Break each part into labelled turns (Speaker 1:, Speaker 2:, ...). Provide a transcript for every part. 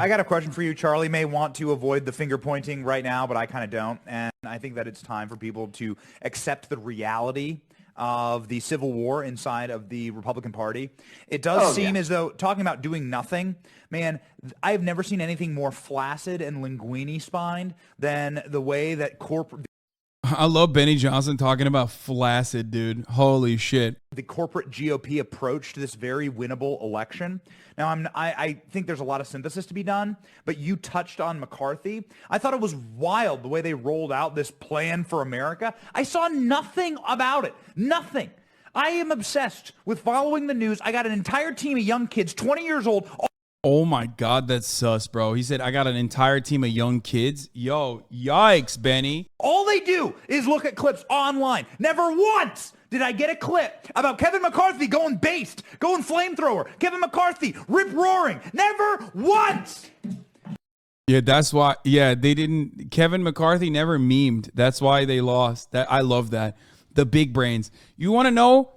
Speaker 1: I got a question for you. Charlie may want to avoid the finger pointing right now, but I kind of don't. And I think that it's time for people to accept the reality of the civil war inside of the Republican Party. It does seem as though, talking about doing nothing, man, I've never seen anything more flaccid and linguini-spined than the way that
Speaker 2: I love Benny Johnson talking about flaccid, dude. Holy shit.
Speaker 1: The corporate GOP approach to this very winnable election. Now, I think there's a lot of synthesis to be done, but you touched on McCarthy. I thought it was wild the way they rolled out this plan for America. I saw nothing about it. Nothing. I am obsessed with following the news. I got an entire team of young kids, 20 years old.
Speaker 2: Oh my God, that's sus, bro. He said, I got an entire team of young kids. Yo, yikes, Benny.
Speaker 1: All they do is look at clips online. Never once did I get a clip about Kevin McCarthy going based, going flamethrower, Kevin McCarthy rip-roaring. Never once.
Speaker 2: Yeah, that's why. Yeah, they didn't. Kevin McCarthy never memed. That's why they lost. That I love that. The big brains. You want to know?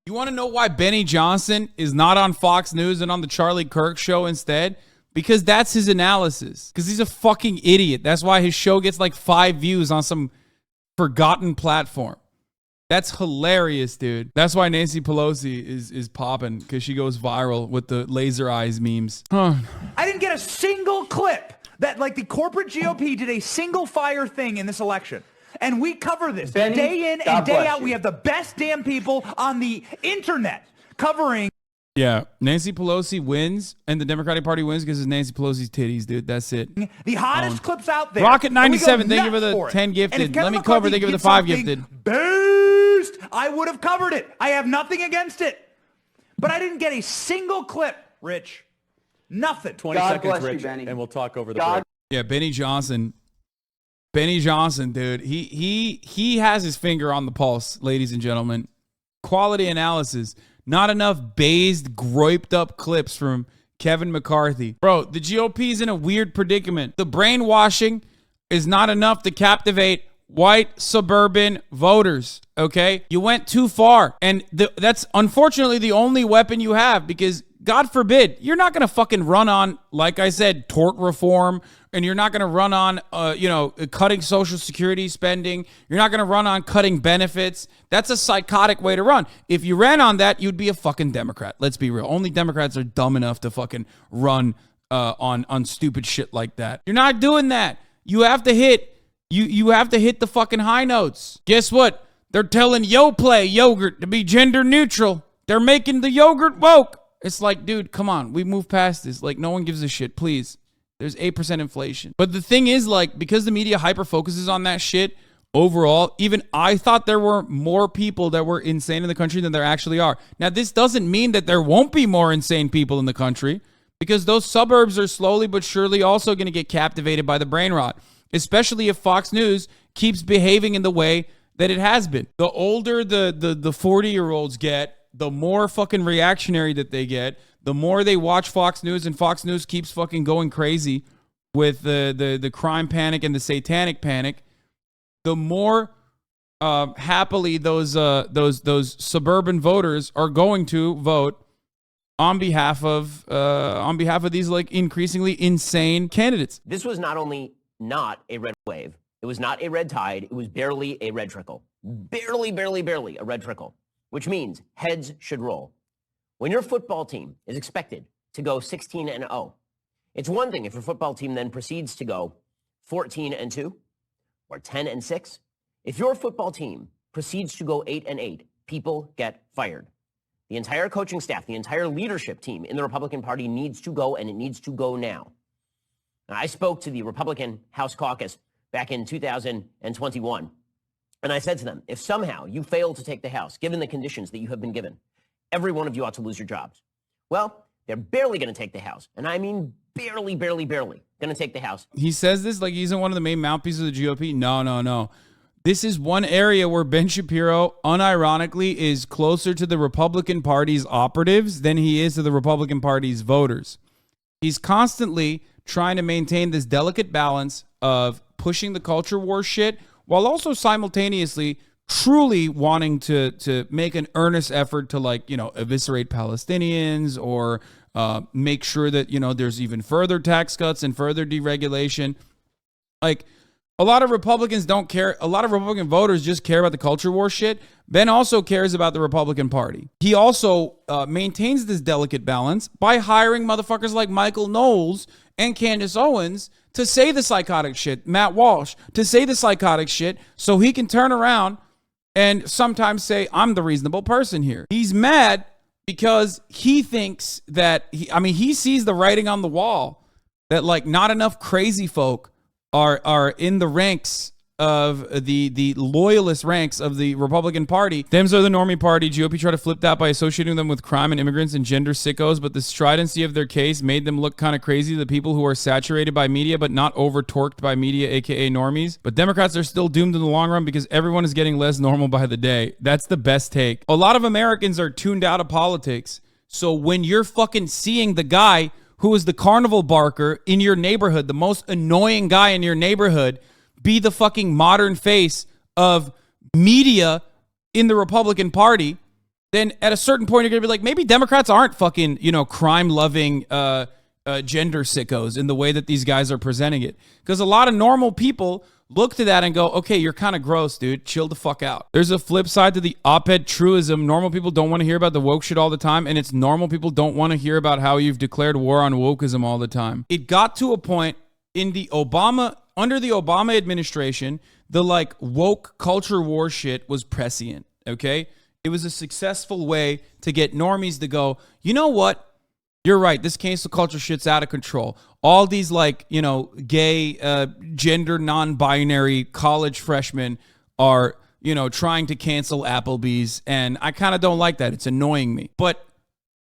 Speaker 2: You want to know why Benny Johnson is not on Fox News and on the Charlie Kirk show instead? Because that's his analysis. Because he's a fucking idiot. That's why his show gets like 5 views on some forgotten platform. That's hilarious, dude. That's why Nancy Pelosi is popping, because she goes viral with the laser eyes memes. Huh.
Speaker 1: I didn't get a single clip that like the corporate GOP did a single fire thing in this election. And we cover this
Speaker 3: Benny,
Speaker 1: day in and day out. We have the best damn people on the internet covering.
Speaker 2: Yeah, Nancy Pelosi wins, and the Democratic Party wins because it's Nancy Pelosi's titties, dude. That's it.
Speaker 1: The hottest clips out there.
Speaker 2: Rocket 97, thank you for the 10 gifted. Let me cover, thank you for the 5 gifted.
Speaker 1: Boost! I would have covered it. I have nothing against it. But I didn't get a single clip, Rich. Nothing.
Speaker 3: 20 seconds, Rich, and we'll talk over the break.
Speaker 2: Yeah, Benny Johnson. Benny Johnson, dude, he has his finger on the pulse, ladies and gentlemen. Quality analysis. Not enough based, groiped up clips from Kevin McCarthy. Bro, the GOP's in a weird predicament. The brainwashing is not enough to captivate white suburban voters, okay? You went too far, and that's unfortunately the only weapon you have, because God forbid, you're not going to fucking run on, like I said, tort reform, and you're not going to run on, cutting Social Security spending. You're not going to run on cutting benefits. That's a psychotic way to run. If you ran on that, you'd be a fucking Democrat. Let's be real. Only Democrats are dumb enough to fucking run on stupid shit like that. You're not doing that. You have to hit you have to hit the fucking high notes. Guess what? They're telling Yoplait yogurt to be gender neutral. They're making the yogurt woke. It's like, dude, come on. We moved past this. Like, no one gives a shit. Please. There's 8% inflation. But the thing is, like, because the media hyper focuses on that shit, overall, even I thought there were more people that were insane in the country than there actually are. Now, this doesn't mean that there won't be more insane people in the country, because those suburbs are slowly but surely also going to get captivated by the brain rot, especially if Fox News keeps behaving in the way that it has been. The older the 40-year-olds get, the more fucking reactionary that they get, the more they watch Fox News, and Fox News keeps fucking going crazy with the crime panic and the satanic panic, the more happily those suburban voters are going to vote on behalf of these like increasingly insane candidates.
Speaker 4: This was not only not a red wave, it was not a red tide, it was barely a red trickle. Barely a red trickle. Which means heads should roll. When your football team is expected to go 16-0, it's one thing if your football team then proceeds to go 14-2 or 10-6. If your football team proceeds to go 8-8, people get fired. The entire coaching staff, the entire leadership team in the Republican Party needs to go, and it needs to go now. Now, I spoke to the Republican House Caucus back in 2021. And I said to them, if somehow you fail to take the House, given the conditions that you have been given, every one of you ought to lose your jobs. Well, they're barely going to take the House. And I mean barely going to take the House.
Speaker 2: He says this like he's in one of the main mouthpieces of the GOP. No. This is one area where Ben Shapiro, unironically, is closer to the Republican Party's operatives than he is to the Republican Party's voters. He's constantly trying to maintain this delicate balance of pushing the culture war shit while also simultaneously truly wanting to make an earnest effort to, like, you know, eviscerate Palestinians or make sure that, there's even further tax cuts and further deregulation. Like, a lot of Republicans don't care. A lot of Republican voters just care about the culture war shit. Ben also cares about the Republican Party. He also maintains this delicate balance by hiring motherfuckers like Michael Knowles and Candace Owens to say the psychotic shit, Matt Walsh, to say the psychotic shit so he can turn around and sometimes say, I'm the reasonable person here. He's mad because he thinks that, he sees the writing on the wall that, like, not enough crazy folk are in the ranks of the loyalist ranks of the Republican Party. Dems are the normie party. GOP tried to flip that by associating them with crime and immigrants and gender sickos, but the stridency of their case made them look kind of crazy to the people who are saturated by media but not over-torqued by media, aka normies. But Democrats are still doomed in the long run because everyone is getting less normal by the day. That's the best take. A lot of Americans are tuned out of politics, so when you're fucking seeing the guy who is the carnival barker in your neighborhood, the most annoying guy in your neighborhood, be the fucking modern face of media in the Republican Party, then at a certain point, you're going to be like, maybe Democrats aren't fucking, crime-loving gender sickos in the way that these guys are presenting it. Because a lot of normal people look to that and go, okay, you're kind of gross, dude. Chill the fuck out. There's a flip side to the op-ed truism. Normal people don't want to hear about the woke shit all the time, and it's normal people don't want to hear about how you've declared war on wokeism all the time. It got to a point in under the Obama administration, the like woke culture war shit was prescient, okay? It was a successful way to get normies to go, you know what? You're right. This cancel culture shit's out of control. All these gay, gender non-binary college freshmen are, trying to cancel Applebee's. And I kind of don't like that. It's annoying me. But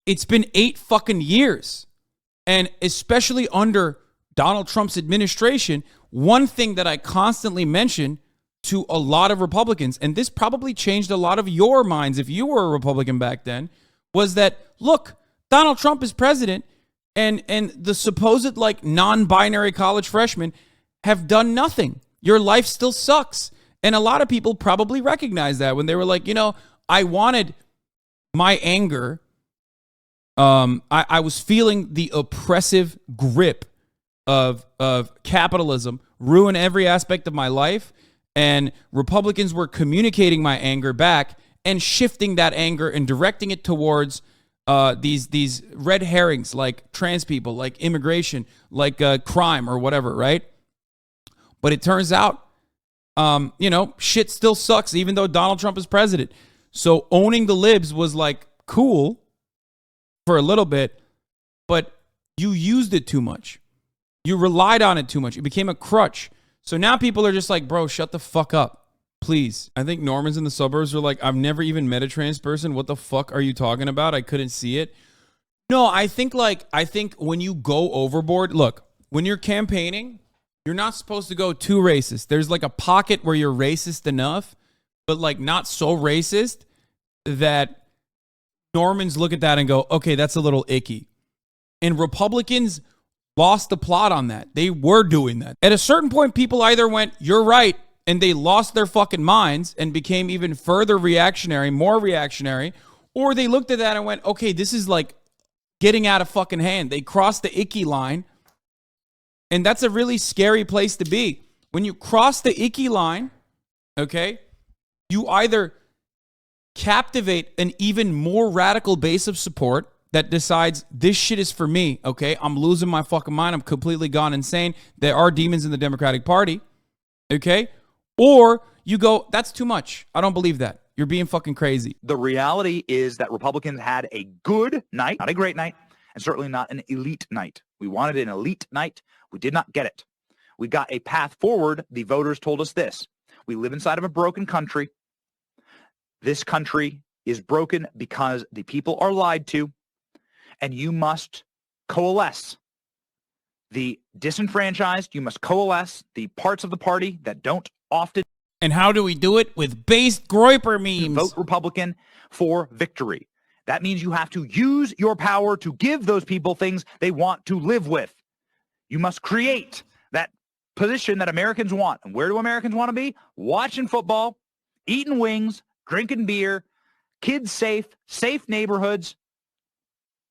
Speaker 2: it's been 8 fucking years. And especially under Donald Trump's administration, one thing that I constantly mention to a lot of Republicans, and this probably changed a lot of your minds if you were a Republican back then, was that, look, Donald Trump is president, and the supposed non-binary college freshmen have done nothing. Your life still sucks. And a lot of people probably recognize that when they were like, I wanted my anger. I was feeling the oppressive grip of capitalism ruin every aspect of my life, and Republicans were communicating my anger back and shifting that anger and directing it towards these red herrings like trans people, like immigration, like crime or whatever, right? But it turns out, shit still sucks even though Donald Trump is president. So owning the libs was like cool for a little bit, but you used it too much. You relied on it too much. It became a crutch. So now people are just like, bro, shut the fuck up. Please. I think Normans in the suburbs are like, I've never even met a trans person. What the fuck are you talking about? I couldn't see it. No, I think when you go overboard, look, when you're campaigning, you're not supposed to go too racist. There's like a pocket where you're racist enough, but like not so racist that Normans look at that and go, okay, that's a little icky. And Republicans lost the plot on that. They were doing that. At a certain point, people either went, you're right, and they lost their fucking minds and became even further reactionary, more reactionary, or they looked at that and went, okay, this is like getting out of fucking hand. They crossed the icky line, and that's a really scary place to be. When you cross the icky line, okay, you either captivate an even more radical base of support that decides this shit is for me, okay? I'm losing my fucking mind. I'm completely gone insane. There are demons in the Democratic Party, okay? Or you go, that's too much. I don't believe that. You're being fucking crazy.
Speaker 1: The reality is that Republicans had a good night, not a great night, and certainly not an elite night. We wanted an elite night. We did not get it. We got a path forward. The voters told us this. We live inside of a broken country. This country is broken because the people are lied to, and you must coalesce the disenfranchised. You must coalesce the parts of the party that don't often.
Speaker 2: And how do we do it? With based Groiper memes.
Speaker 1: Vote Republican for victory. That means you have to use your power to give those people things they want to live with. You must create that position that Americans want. And where do Americans want to be? Watching football, eating wings, drinking beer, kids safe, safe neighborhoods,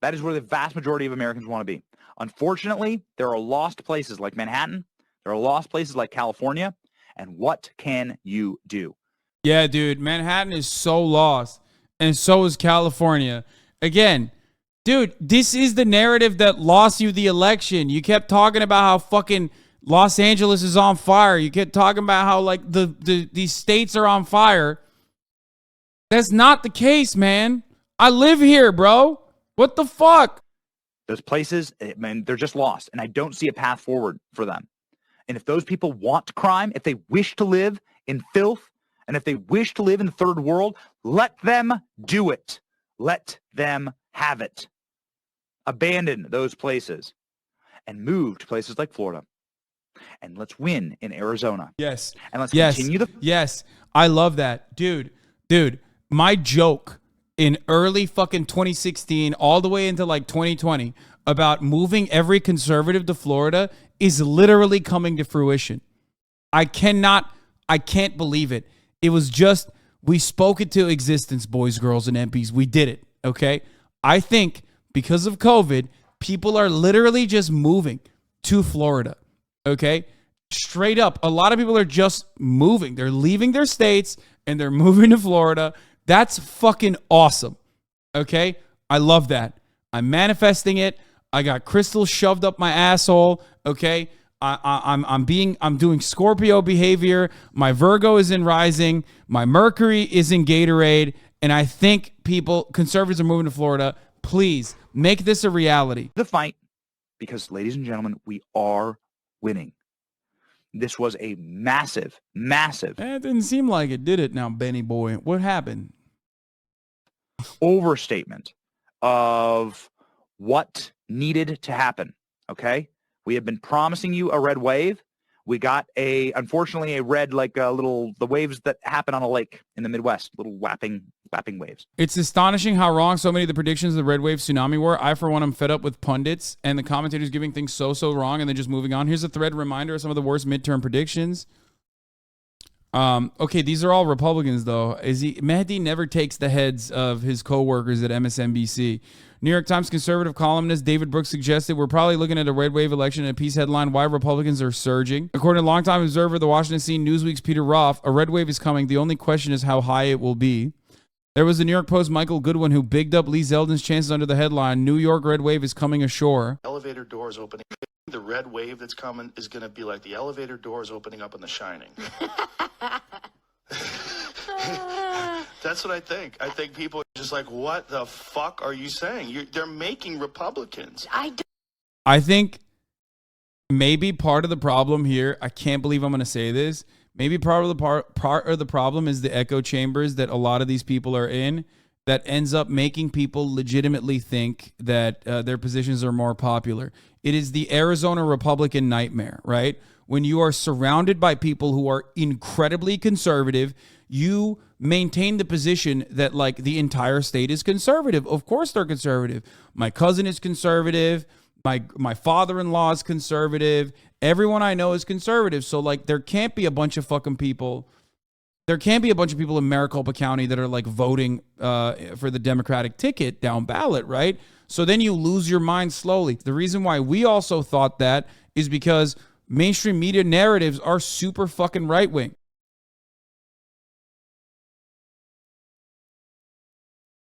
Speaker 1: That is where the vast majority of Americans want to be. Unfortunately, there are lost places like Manhattan. There are lost places like California. And what can you do?
Speaker 2: Yeah, dude, Manhattan is so lost, and so is California. Again, dude, this is the narrative that lost you the election. You kept talking about how fucking Los Angeles is on fire. You kept talking about how like these states are on fire. That's not the case, man. I live here, bro. What the fuck?
Speaker 1: Those places, man, they're just lost, and I don't see a path forward for them. And if those people want crime, if they wish to live in filth, and if they wish to live in the third world, let them do it. Let them have it. Abandon those places and move to places like Florida. And let's win in Arizona.
Speaker 2: Yes.
Speaker 1: And let's continue the...
Speaker 2: Yes. I love that. Dude, my joke in early fucking 2016 all the way into like 2020 about moving every conservative to Florida is literally coming to fruition. I can't believe it. It was just, we spoke it to existence, boys, girls, and MPs. We did it, okay? I think because of COVID, people are literally just moving to Florida, okay? Straight up, a lot of people are just moving. They're leaving their states and they're moving to Florida. That's fucking awesome, okay? I love that. I'm manifesting it. I got crystals shoved up my asshole, okay? I'm doing Scorpio behavior. My Virgo is in rising. My Mercury is in Gatorade. And I think conservatives are moving to Florida. Please make this a reality.
Speaker 1: The fight, because ladies and gentlemen, we are winning. This was a massive.
Speaker 2: It didn't seem like it, did it now, Benny boy? What happened?
Speaker 1: Overstatement of what needed to happen, okay? We have been promising you a red wave. We got unfortunately, a red, the waves that happen on a lake in the Midwest, little lapping waves.
Speaker 2: It's astonishing how wrong so many of the predictions of the red wave tsunami were. I, for one, am fed up with pundits and the commentators giving things so wrong and then just moving on. Here's a thread reminder of some of the worst midterm predictions. Okay, these are all Republicans, though. Mehdi never takes the heads of his co-workers at MSNBC. New York Times conservative columnist David Brooks suggested we're probably looking at a red wave election and a piece headline, Why Republicans Are Surging. According to longtime observer, the Washington Scene Newsweek's Peter Roth, a red wave is coming. The only question is how high it will be. There was the New York Post Michael Goodwin who bigged up Lee Zeldin's chances under the headline, New York red wave is coming ashore.
Speaker 5: Elevator doors opening. The red wave that's coming is going to be like the elevator doors opening up in The Shining. That's what I think. I think people are just like, what the fuck are you saying? They're making Republicans.
Speaker 2: I think maybe part of the problem here, I can't believe I'm going to say this, maybe part of the problem is the echo chambers that a lot of these people are in that ends up making people legitimately think that their positions are more popular. It is the Arizona Republican nightmare, right? When you are surrounded by people who are incredibly conservative, you maintain the position that like the entire state is conservative. Of course they're conservative. My cousin is conservative. My father-in-law is conservative. Everyone I know is conservative. So like there can't be a bunch of fucking people. There can't be a bunch of people in Maricopa County that are like voting for the Democratic ticket down ballot, right? So then you lose your mind slowly. The reason why we also thought that is because mainstream media narratives are super fucking right-wing.